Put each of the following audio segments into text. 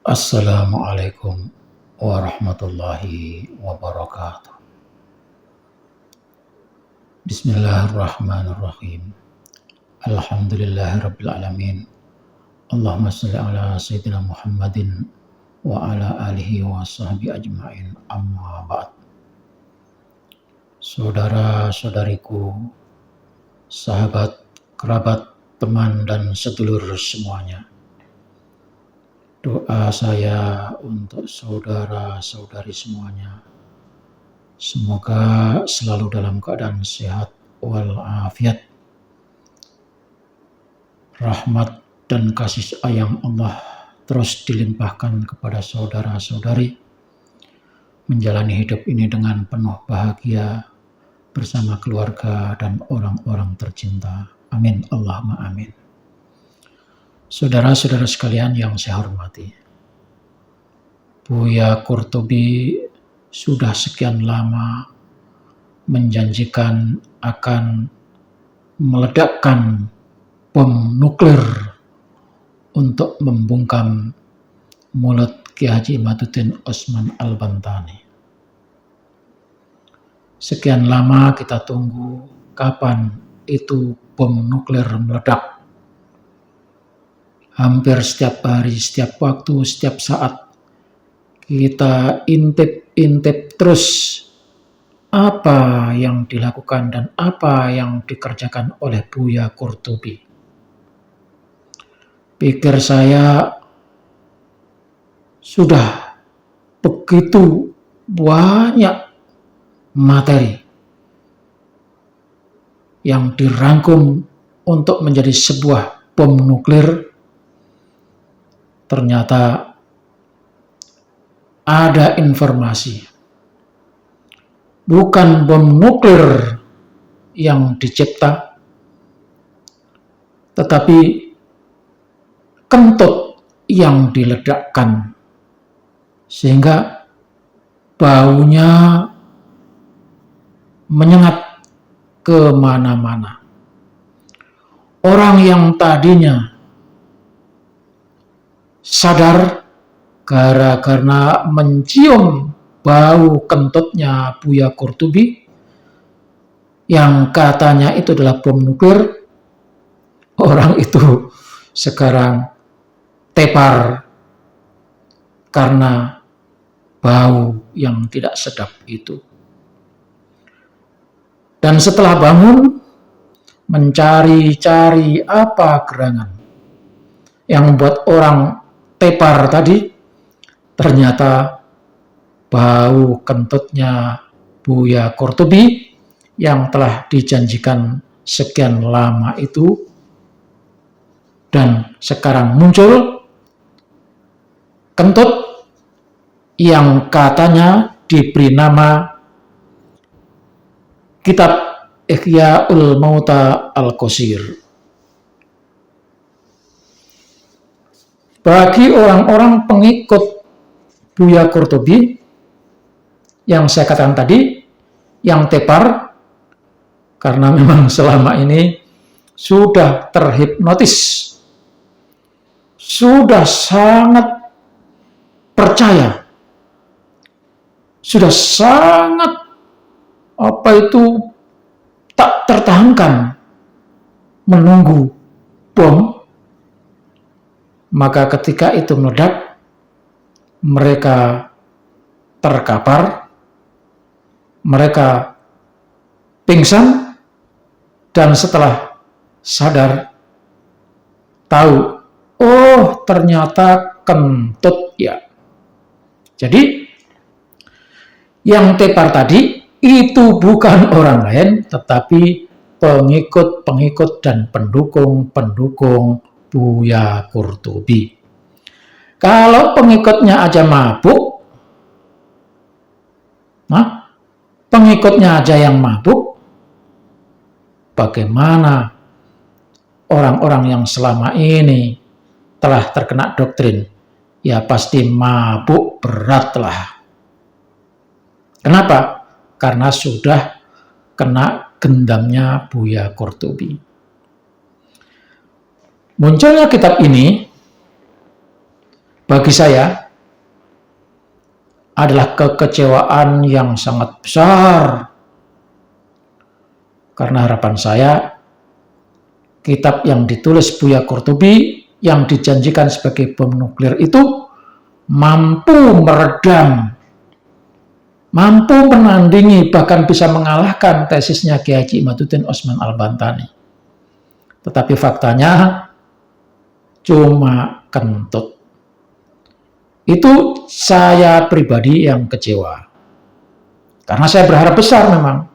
Assalamualaikum warahmatullahi wabarakatuh. Bismillahirrahmanirrahim. Alhamdulillahirabbil alamin. Allahumma shalli ala sayyidina Muhammadin wa ala alihi wa sahbihi ajmain. Amma ba'd. Saudara-saudariku, sahabat, kerabat, teman dan sedulur semuanya. Doa saya untuk saudara-saudari semuanya, semoga selalu dalam keadaan sehat walafiat. Rahmat dan kasih sayang Allah terus dilimpahkan kepada saudara-saudari, menjalani hidup ini dengan penuh bahagia bersama keluarga dan orang-orang tercinta. Amin, Allahumma amin. Saudara-saudara sekalian yang saya hormati, Buya Qurtubi sudah sekian lama menjanjikan akan meledakkan bom nuklir untuk membungkam mulut Ki Haji Imaduddin Osman Al-Bantani. Sekian lama kita tunggu kapan itu bom nuklir meledak. Hampir setiap hari, setiap waktu, setiap saat kita intip terus apa yang dilakukan dan apa yang dikerjakan oleh Buya Qurtubi. Pikir saya sudah begitu banyak materi yang dirangkum untuk menjadi sebuah bom nuklir. Ternyata ada informasi, bukan bom nuklir yang dicipta, tetapi kentut yang diledakkan, sehingga baunya menyengat kemana-mana. Orang yang tadinya sadar karena mencium bau kentutnya Buya Qurtubi yang katanya itu adalah bom nuklir, orang itu sekarang tepar karena bau yang tidak sedap itu. Dan setelah bangun, mencari-cari apa gerangan yang membuat orang tepar tadi, ternyata bau kentutnya Buya Qurtubi yang telah dijanjikan sekian lama itu, dan sekarang muncul kentut yang katanya diberi nama Kitab Ihya'ul Mauta Al-Qasir. Bagi orang-orang pengikut Buya Qurtubi yang saya katakan tadi, yang tepar karena memang selama ini sudah terhipnotis, sudah sangat percaya, sudah sangat tak tertahankan menunggu bom. Maka ketika itu meledak, mereka terkapar, mereka pingsan, dan setelah sadar, tahu, oh ternyata kentut ya. Jadi, yang tepar tadi itu bukan orang lain, tetapi pengikut-pengikut dan pendukung-pendukung Buya Qurtubi. Kalau pengikutnya aja mabuk, pengikutnya aja yang mabuk, bagaimana orang-orang yang selama ini telah terkena doktrin? Ya pasti mabuk berat lah. Kenapa? Karena sudah kena gendamnya Buya Qurtubi. Munculnya kitab ini bagi saya adalah kekecewaan yang sangat besar. Karena harapan saya, kitab yang ditulis Buya Qurtubi yang dijanjikan sebagai bom nuklir itu mampu meredam, mampu menandingi, bahkan bisa mengalahkan tesisnya Kiai Haji Imaduddin Osman Al-Bantani. Tetapi faktanya cuma kentut. Itu saya pribadi yang kecewa. Karena saya berharap besar memang.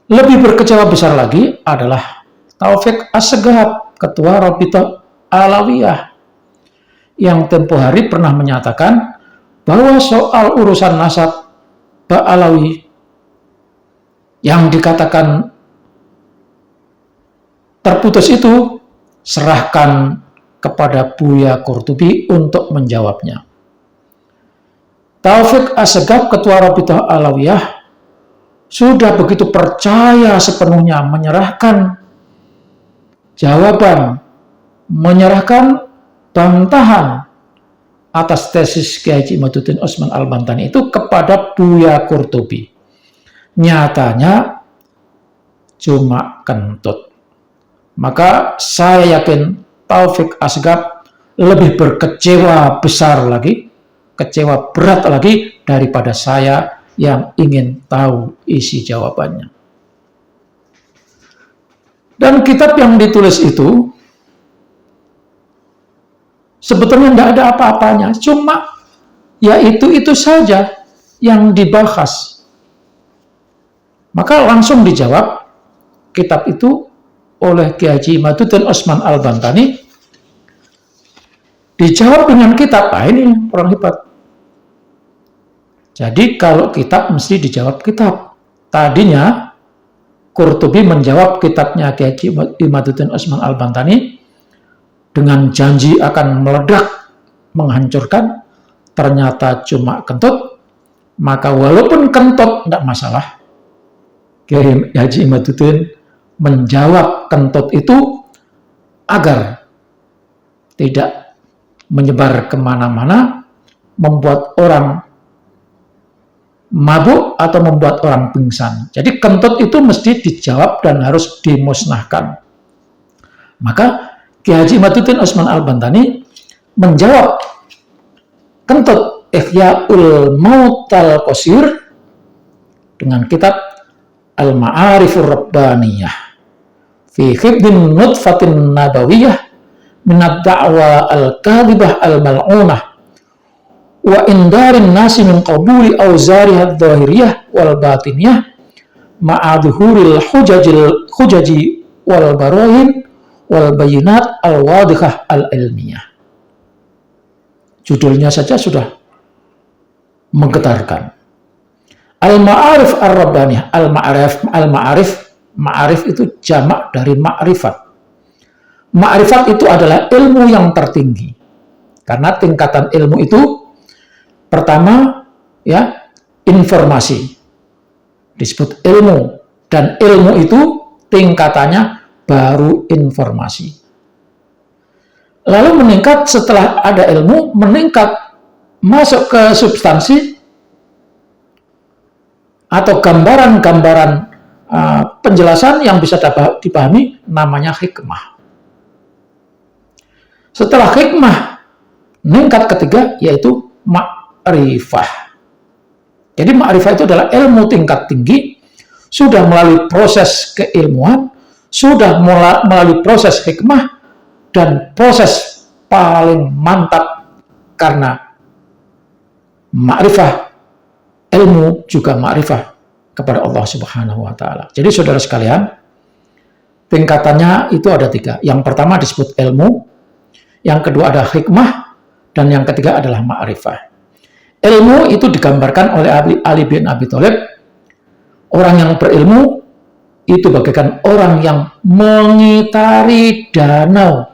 Lebih berkecewa besar lagi adalah Taufik Assegaf, Ketua Rabithah Alawiyah, yang tempo hari pernah menyatakan bahwa soal urusan nasab Mbak Alawi yang dikatakan terputus itu, serahkan kepada Buya Qurtubi untuk menjawabnya. Taufik Assegaf, Ketua Rabithah Alawiyah, sudah begitu percaya sepenuhnya menyerahkan jawaban, menyerahkan bantahan atas tesis Kiai Haji Imaduddin Osman Al-Bantani itu kepada Buya Qurtubi. Nyatanya cuma kentut. Maka saya yakin Taufik Assegaf lebih berkecewa besar lagi, kecewa berat lagi daripada saya yang ingin tahu isi jawabannya. Dan kitab yang ditulis itu sebetulnya tidak ada apa-apanya, cuma ya itu saja yang dibahas. Maka langsung dijawab kitab itu oleh Kiai Haji Imaduddin Osman Al-Bantani. Dijawab dengan kitab, ini orang hebat. Jadi kalau kitab mesti dijawab kitab. Tadinya Qurtubi menjawab kitabnya Kiai Haji Imaduddin Osman Al-Bantani dengan janji akan meledak, menghancurkan, ternyata cuma kentut. Maka walaupun kentut tidak masalah, Kiai Haji Imaduddin menjawab kentut itu agar tidak menyebar kemana-mana, membuat orang mabuk atau membuat orang pingsan. Jadi kentut itu mesti dijawab dan harus dimusnahkan. Maka Kiai Haji Imaduddin Osman Al-Bantani menjawab kentut Ihya'ul Mautal Qasir dengan kitab Al-Ma'arifur Rabbaniyah fi khibdin nutfatin nabawiyah minad da'wa al-kadhibah al-mal'unah wa indarin nasi min qabuli awzariha adh-dhahiriyah wal batiniyah ma'adhuhuril hujaji wal barahin wal bayinat al-wadihah al-ilmiyah. Judulnya saja sudah menggetarkan. Al-Ma'arif Ar-Rabbaniyah, Ma'arif itu jamak dari ma'rifat. Ma'rifat itu adalah ilmu yang tertinggi. Karena tingkatan ilmu itu pertama ya informasi. Disebut ilmu, dan ilmu itu tingkatannya baru informasi. Lalu meningkat setelah ada ilmu, meningkat masuk ke substansi atau gambaran-gambaran penjelasan yang bisa dipahami, namanya hikmah. Setelah hikmah, meningkat ketiga yaitu ma'rifah. Jadi ma'rifah itu adalah ilmu tingkat tinggi, sudah melalui proses keilmuan, sudah melalui proses hikmah, dan proses paling mantap karena ma'rifah, ilmu juga ma'rifah kepada Allah Subhanahu wa Ta'ala. Jadi saudara sekalian, tingkatannya itu ada tiga. Yang pertama disebut ilmu, yang kedua ada hikmah, dan yang ketiga adalah ma'rifah. Ilmu itu digambarkan oleh Ali bin Abi Thalib. Orang yang berilmu itu bagaikan orang yang mengitari danau.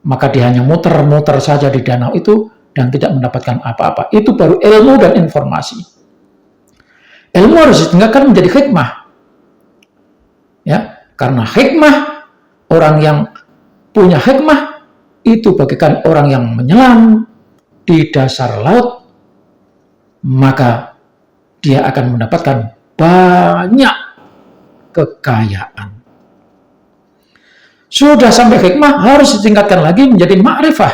Maka dia hanya muter-muter saja di danau itu dan tidak mendapatkan apa-apa. Itu baru ilmu dan informasi. Ilmu harus ditingkatkan menjadi hikmah. Ya, karena hikmah, orang yang punya hikmah, itu bagaikan orang yang menyelam di dasar laut, maka dia akan mendapatkan banyak kekayaan. Sudah sampai hikmah, harus ditingkatkan lagi menjadi ma'rifah.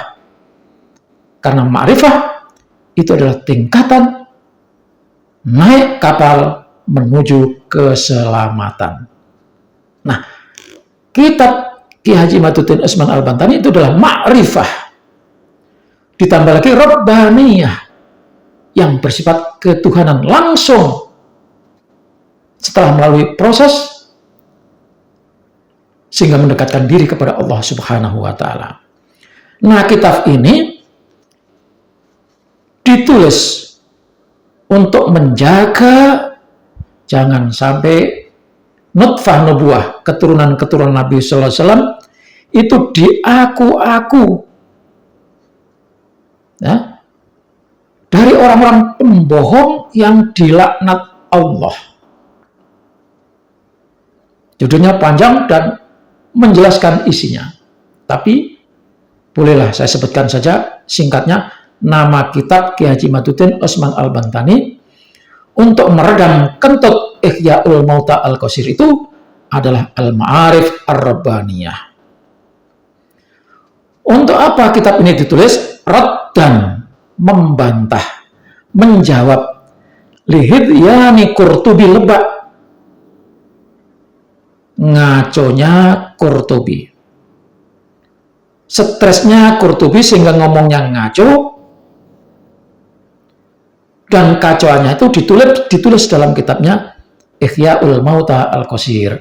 Karena ma'rifah itu adalah tingkatan naik kapal menuju keselamatan. Nah, kitab Ki Haji Imaduddin Usman Al-Bantani itu adalah ma'rifah. Ditambah lagi Rabbaniyah yang bersifat ketuhanan langsung setelah melalui proses sehingga mendekatkan diri kepada Allah Subhanahu wa Ta'ala. Nah, kitab ini ditulis untuk menjaga jangan sampai nutfah nubuah, keturunan-keturunan Nabi Sallallahu Alaihi Wasallam itu diaku-aku ya, dari orang-orang pembohong yang dilaknat Allah. Judulnya panjang dan menjelaskan isinya, tapi bolehlah saya sebutkan saja singkatnya. Nama kitab Ki Haji Imaduddin Usman Al-Bantani untuk meredam kentut Ihya'ul Mauta Al-Qasir itu adalah Al-Ma'arif Ar-Rabbaniyah. Untuk apa kitab ini ditulis? Raddan, membantah, menjawab Lihidyani Qurtubi lebak, ngaconya Qurtubi, stresnya Qurtubi sehingga ngomongnya ngaco, dan kacauannya itu ditulis dalam kitabnya Ihya'ul Mauta Al-Qasir.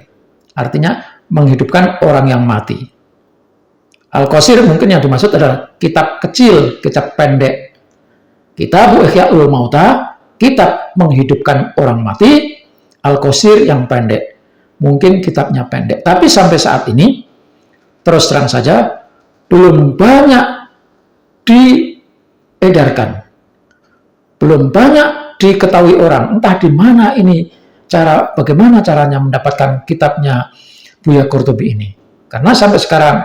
Artinya menghidupkan orang yang mati. Al-Qasir mungkin yang dimaksud adalah kitab kecil, kitab pendek. Kitab Ihya'ul Mauta, kitab menghidupkan orang mati. Al-Qasir yang pendek. Mungkin kitabnya pendek. Tapi sampai saat ini, terus terang saja, belum banyak diedarkan. Belum banyak diketahui orang, entah di mana ini bagaimana caranya mendapatkan kitabnya Buya Qurtubi ini. Karena sampai sekarang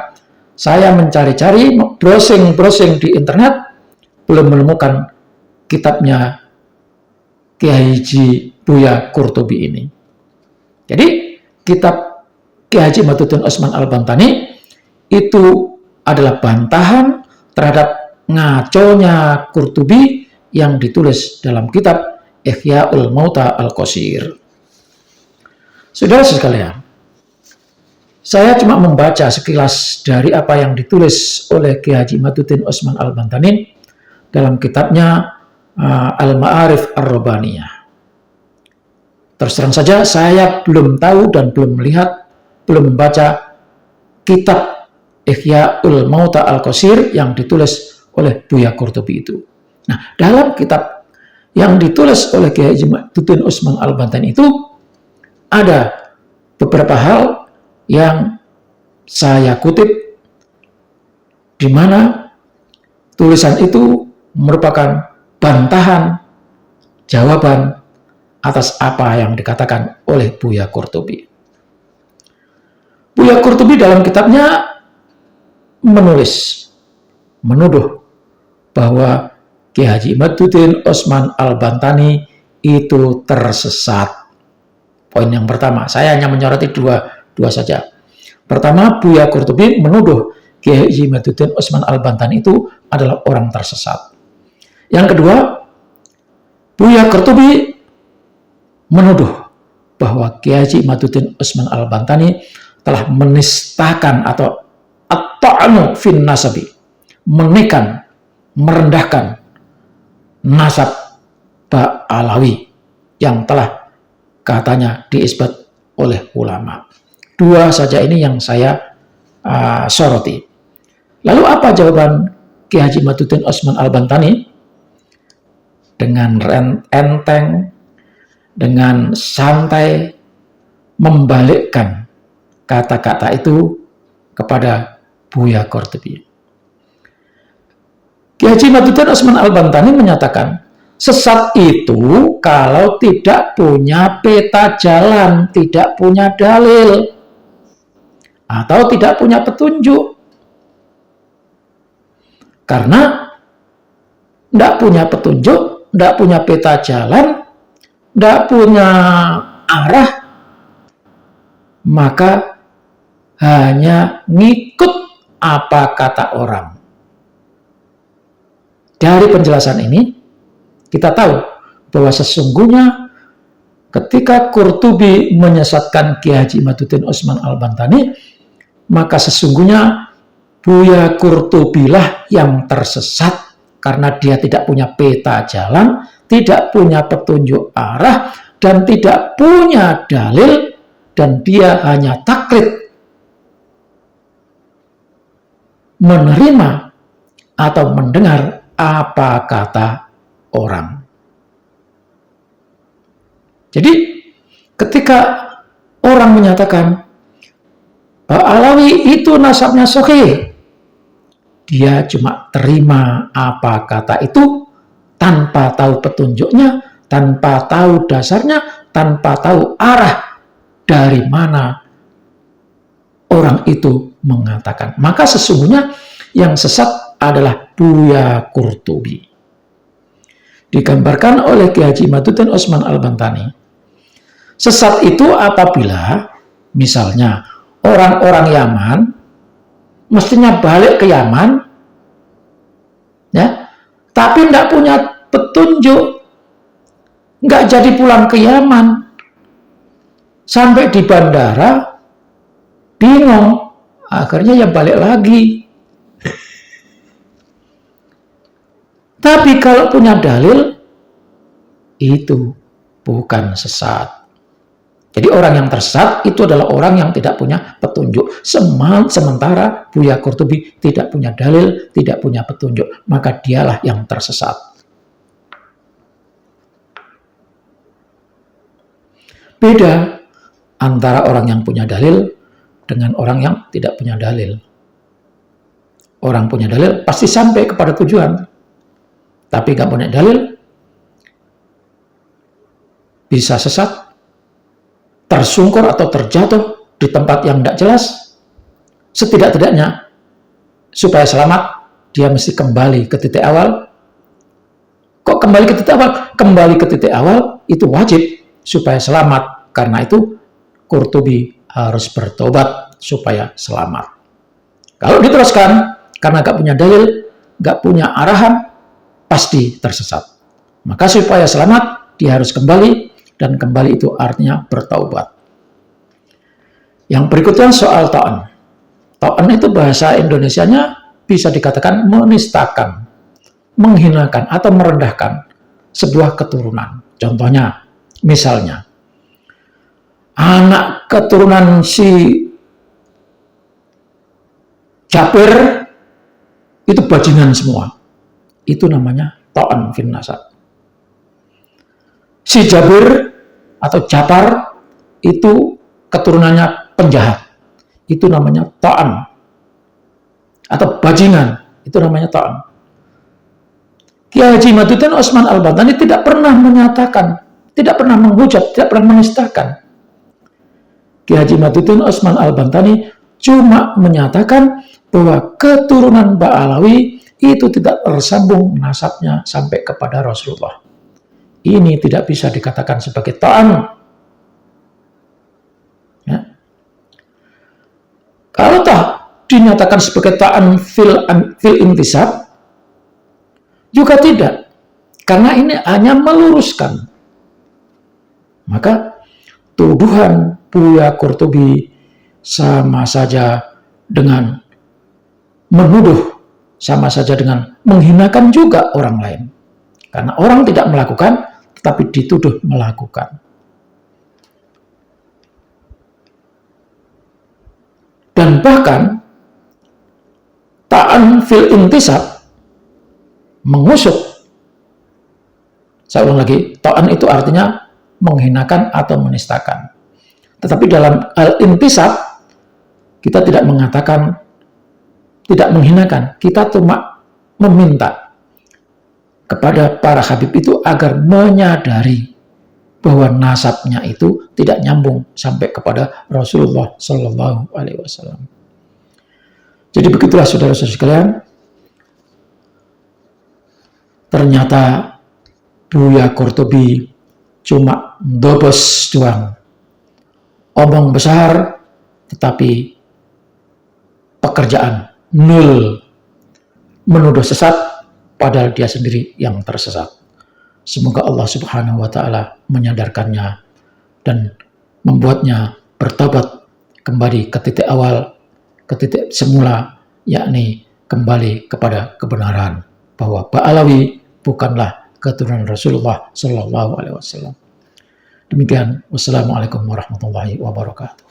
saya mencari-cari, browsing di internet, belum menemukan kitabnya Kiai Haji Buya Qurtubi ini. Jadi kitab Kiai Haji Imaduddin Usman Al-Bantani itu adalah bantahan terhadap ngaconya Qurtubi yang ditulis dalam kitab Ihya'ul Mauta Al-Qasir. Saudara sekalian, saya cuma membaca sekilas dari apa yang ditulis oleh Ki Haji Imaduddin Usman Al-Bantani dalam kitabnya Al-Ma'arif Ar-Rabbaniyah. Terus terang saja, saya belum tahu dan belum melihat, belum membaca kitab Ihya'ul Mauta Al-Qasir yang ditulis oleh Buya Qurtubi itu. Nah, dalam kitab yang ditulis oleh Ki Haji Imaduddin Usman Al-Bantani itu ada beberapa hal yang saya kutip di mana tulisan itu merupakan bantahan jawaban atas apa yang dikatakan oleh Buya Qurtubi. Buya Qurtubi dalam kitabnya menuduh bahwa Ki Haji Imaduddin Usman Al-Bantani itu tersesat. Poin yang pertama, saya hanya menyoroti dua saja. Pertama, Buya Qurtubi menuduh Ki Haji Imaduddin Usman Al-Bantani itu adalah orang tersesat. Yang kedua, Buya Qurtubi menuduh bahwa Ki Haji Imaduddin Usman Al-Bantani telah menistakan atau at-ta'nu fin nasabi, menekan, merendahkan nasab Ba'alawi yang telah katanya diisbat oleh ulama. Dua saja ini yang saya soroti. Lalu apa jawaban Ki Haji Imaduddin Usman Al-Bantani? Dengan enteng, dengan santai, membalikkan kata-kata itu kepada Buya Qurtubi. Ki Haji Imaduddin Usman Al-Bantani menyatakan, sesat itu kalau tidak punya peta jalan, tidak punya dalil, atau tidak punya petunjuk. Karena tidak punya petunjuk, tidak punya peta jalan, tidak punya arah, maka hanya ngikut apa kata orang. Dari penjelasan ini, kita tahu bahwa sesungguhnya ketika Qurtubi menyesatkan Kiai Haji Imaduddin Utsman Al-Bantani, maka sesungguhnya Buya Qurtubilah yang tersesat karena dia tidak punya peta jalan, tidak punya petunjuk arah, dan tidak punya dalil, dan dia hanya taklid menerima atau mendengar apa kata orang. Jadi ketika orang menyatakan Pak Alawi itu nasabnya sahih, dia cuma terima apa kata itu tanpa tahu petunjuknya, tanpa tahu dasarnya, tanpa tahu arah dari mana orang itu mengatakan. Maka sesungguhnya yang sesat adalah Buya Qurtubi. Digambarkan oleh Kiai Haji Imaduddin Utsman Al-Bantani, sesat itu apabila misalnya orang-orang Yaman mestinya balik ke Yaman, ya, tapi tidak punya petunjuk, nggak jadi pulang ke Yaman, sampai di bandara bingung, akhirnya ya balik lagi. Tapi kalau punya dalil, itu bukan sesat. Jadi orang yang tersesat itu adalah orang yang tidak punya petunjuk. Sementara Buya Qurtubi tidak punya dalil, tidak punya petunjuk, maka dialah yang tersesat. Beda antara orang yang punya dalil dengan orang yang tidak punya dalil. Orang punya dalil pasti sampai kepada tujuan. Tapi nggak punya dalil, bisa sesat, tersungkur atau terjatuh di tempat yang tidak jelas. Setidak-tidaknya, supaya selamat, dia mesti kembali ke titik awal. Kok kembali ke titik awal? Kembali ke titik awal itu wajib supaya selamat. Karena itu Qurtubi harus bertobat supaya selamat. Kalau diteruskan, karena nggak punya dalil, nggak punya arahan, pasti tersesat. Maka supaya selamat, dia harus kembali, dan kembali itu artinya bertaubat. Yang berikutnya soal ta'an. Ta'an itu bahasa Indonesianya bisa dikatakan menistakan, menghinakan atau merendahkan sebuah keturunan. Contohnya, misalnya, anak keturunan si Jabir itu bajingan semua. Itu namanya ta'an fin nasab. Si Jabir atau Jafar itu keturunannya penjahat. Itu namanya ta'an. Atau bajingan, itu namanya ta'an. Kiai Haji Imaduddin Utsman Al-Bantani tidak pernah menyatakan, tidak pernah menghujat, tidak pernah menistakan. Kiai Haji Imaduddin Utsman Al-Bantani cuma menyatakan bahwa keturunan Ba'alawi itu tidak tersambung nasabnya sampai kepada Rasulullah. Ini tidak bisa dikatakan sebagai ta'an. Ya. Kalau dinyatakan sebagai ta'an fil intisab, juga tidak. Karena ini hanya meluruskan. Maka tuduhan Buya Qurtubi sama saja dengan menuduh, sama saja dengan menghinakan juga orang lain. Karena orang tidak melakukan, tetapi dituduh melakukan. Dan bahkan ta'an fil intisab mengusuk. Saya ulang lagi, ta'an itu artinya menghinakan atau menistakan. Tetapi dalam al-intisab kita tidak mengatakan, tidak menghinakan, kita cuma meminta kepada para habib itu agar menyadari bahwa nasabnya itu tidak nyambung sampai kepada Rasulullah Shallallahu Alaihi Wasallam. Jadi begitulah saudara-saudara sekalian, ternyata Buya Qurtubi cuma dobos doang. Omong besar, tetapi pekerjaan nul. Menuduh sesat, padahal dia sendiri yang tersesat. Semoga Allah Subhanahu wa Ta'ala menyadarkannya dan membuatnya bertobat kembali ke titik awal, ke titik semula, yakni kembali kepada kebenaran bahwa Ba'alawi bukanlah keturunan Rasulullah Sallallahu Alaihi Wasallam. Demikian, wassalamualaikum warahmatullahi wabarakatuh.